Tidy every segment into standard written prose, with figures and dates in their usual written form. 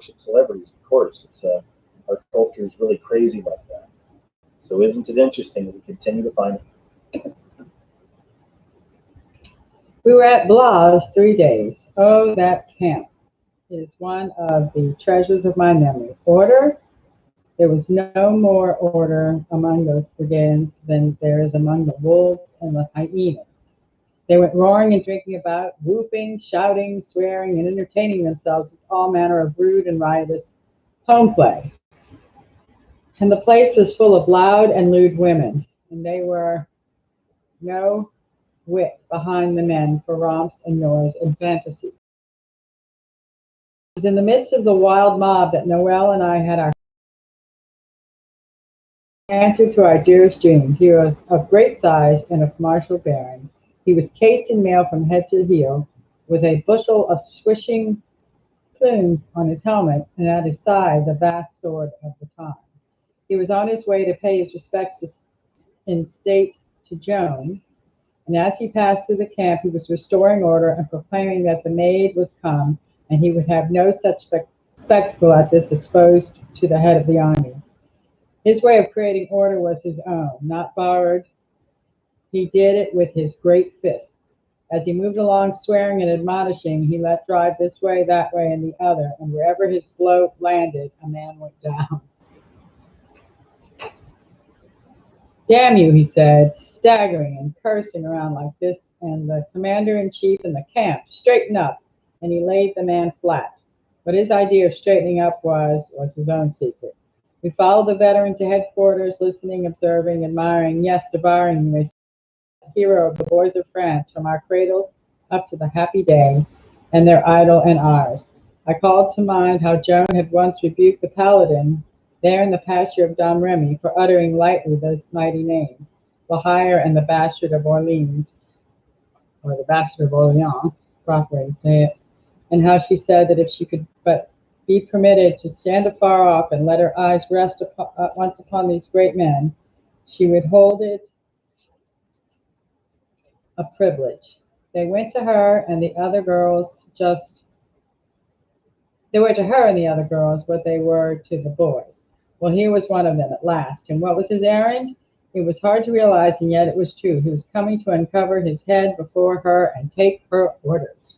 celebrities, of course. Our culture is really crazy like that. So isn't it interesting that we continue to find We were at Blas 3 days. Oh, that camp is one of the treasures of my memory. Order? There was no more order among those brigands than there is among the wolves and the hyenas. They went roaring and drinking about, whooping, shouting, swearing, and entertaining themselves with all manner of rude and riotous home play. And the place was full of loud and lewd women, and they were no whit behind the men for romps and noise and fantasy. It was in the midst of the wild mob that Noel and I had our answer to our dearest dreams. He was of great size and of martial bearing. He was cased in mail from head to heel, with a bushel of swishing plumes on his helmet, and at his side the vast sword of the time. He was on his way to pay his respects in state to Joan, and as he passed through the camp he was restoring order and proclaiming that the maid was come, and he would have no such spectacle as this exposed to the head of the army. His way of creating order was his own, not borrowed. He did it with his great fists. As he moved along swearing and admonishing, he let drive this way, that way, and the other, and wherever his blow landed, a man went down. Damn you, he said, staggering and cursing around like this, and the commander-in-chief in the camp, straighten up, and he laid the man flat. What his idea of straightening up was his own secret. We followed the veteran to headquarters, listening, observing, admiring, yes, devouring, you may say, the hero of the boys of France, from our cradles up to the happy day, and their idol and ours. I called to mind how Joan had once rebuked the paladin there in the pasture of Domremy for uttering lightly those mighty names, the Higher and the Bastard of Orleans, or the Bastard of Orleans, proper way to say it, and how she said that if she could but be permitted to stand afar off and let her eyes rest once upon these great men, she would hold it a privilege. They went to her and the other girls just They were to her and the other girls what they were to the boys. Well, here was one of them at last. And what was his errand? It was hard to realize, and yet it was true. He was coming to uncover his head before her and take her orders.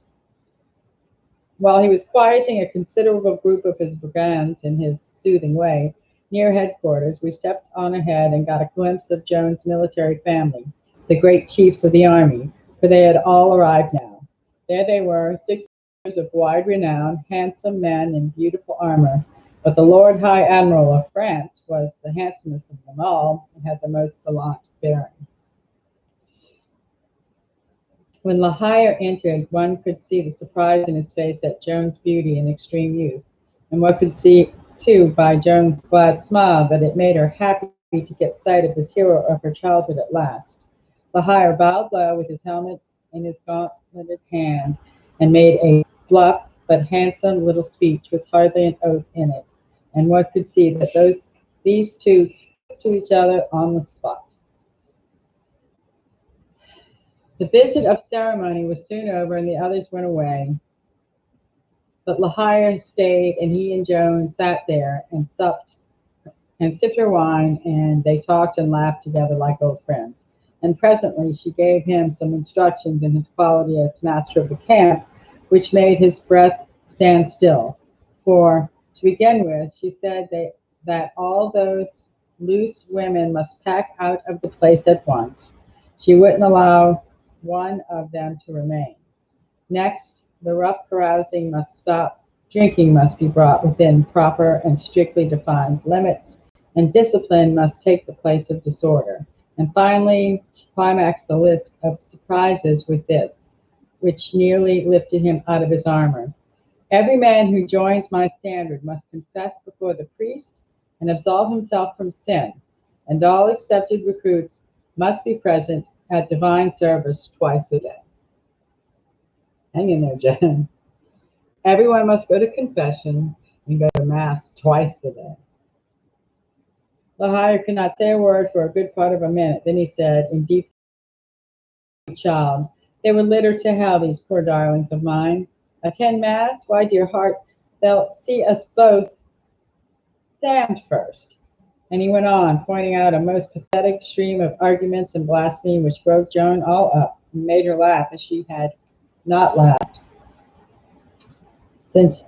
While he was quieting a considerable group of his brigands in his soothing way, near headquarters, we stepped on ahead and got a glimpse of Joan's military family, the great chiefs of the army, for they had all arrived now. There they were, 6 of wide renown, handsome men in beautiful armor, but the Lord High Admiral of France was the handsomest of them all and had the most gallant bearing. When La Hire entered, one could see the surprise in his face at Joan's beauty and extreme youth, and one could see, too, by Joan's glad smile that it made her happy to get sight of this hero of her childhood at last. La Hire bowed low with his helmet in his gauntleted hand and made a bluff but handsome little speech with hardly an oath in it, and one could see that these two took to each other on the spot. The visit of ceremony was soon over, and the others went away. But La Hire stayed, and he and Joan sat there and supped and sipped her wine, and they talked and laughed together like old friends. And presently she gave him some instructions in his quality as master of the camp, which made his breath stand still. For, to begin with, she said that all those loose women must pack out of the place at once. She wouldn't allow one of them to remain. Next, the rough carousing must stop. Drinking must be brought within proper and strictly defined limits, and discipline must take the place of disorder. And finally, she climaxed the list of surprises with this, which nearly lifted him out of his armor. Every man who joins my standard must confess before the priest and absolve himself from sin, and all accepted recruits must be present at divine service twice a day. Hang in there, Jen. Everyone must go to confession and go to mass twice a day. La Hire could not say a word for a good part of a minute. Then he said, in deep child, they were littered to hell, these poor darlings of mine. Attend mass? Why, dear heart, they'll see us both damned first. And he went on, pointing out a most pathetic stream of arguments and blasphemy which broke Joan all up and made her laugh as she had not laughed since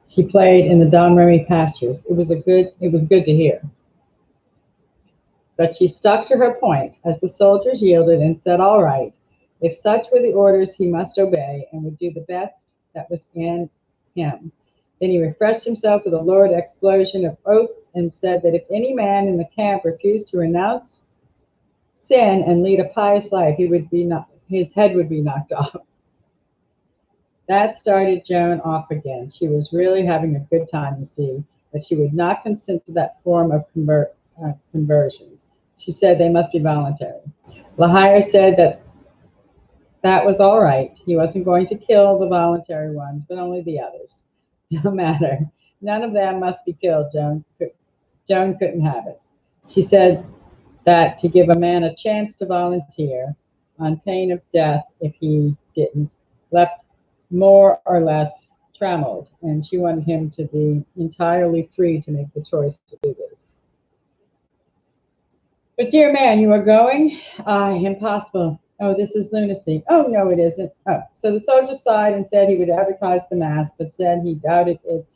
she played in the Domremy pastures. It was good to hear. But she stuck to her point as the soldiers yielded and said, all right, if such were the orders, he must obey and would do the best that was in him. Then he refreshed himself with a lurid explosion of oaths and said that if any man in the camp refused to renounce sin and lead a pious life, his head would be knocked off. That started Joan off again. She was really having a good time, you see, but she would not consent to that form of conversions. She said they must be voluntary. Lahire said that was all right. He wasn't going to kill the voluntary ones, but only the others. No matter. None of them must be killed, Joan couldn't have it. She said that to give a man a chance to volunteer on pain of death if he didn't, left more or less trammeled, and she wanted him to be entirely free to make the choice to do this. But dear man, you are going? Impossible. Oh, this is lunacy. Oh, no, it isn't. Oh, so the soldier sighed and said he would advertise the mass, but said he doubted it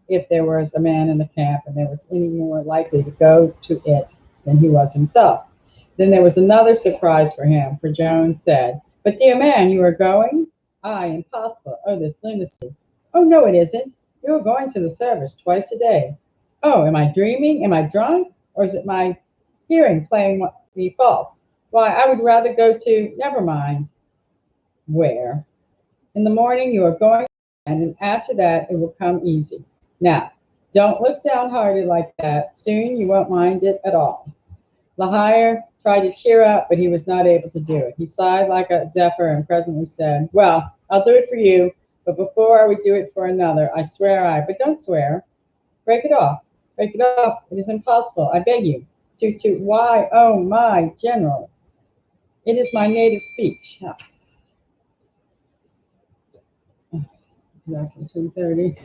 if there was a man in the camp and there was any more likely to go to it than he was himself. Then there was another surprise for him, for Joan said, but dear man, you are going? Impossible. Oh, this lunacy. Oh, no, it isn't. You are going to the service twice a day. Oh, am I dreaming? Am I drunk? Or is it my hearing playing me false? Why, I would rather go to, never mind, where. In the morning you are going, and after that it will come easy. Now, don't look downhearted like that. Soon you won't mind it at all. Lahire tried to cheer up, but he was not able to do it. He sighed like a zephyr and presently said, well, I'll do it for you, but before I would do it for another, I swear but don't swear. Break it off. Break it off. It is impossible. I beg you. Why, oh my, General. It is my native speech. Exactly 2:30.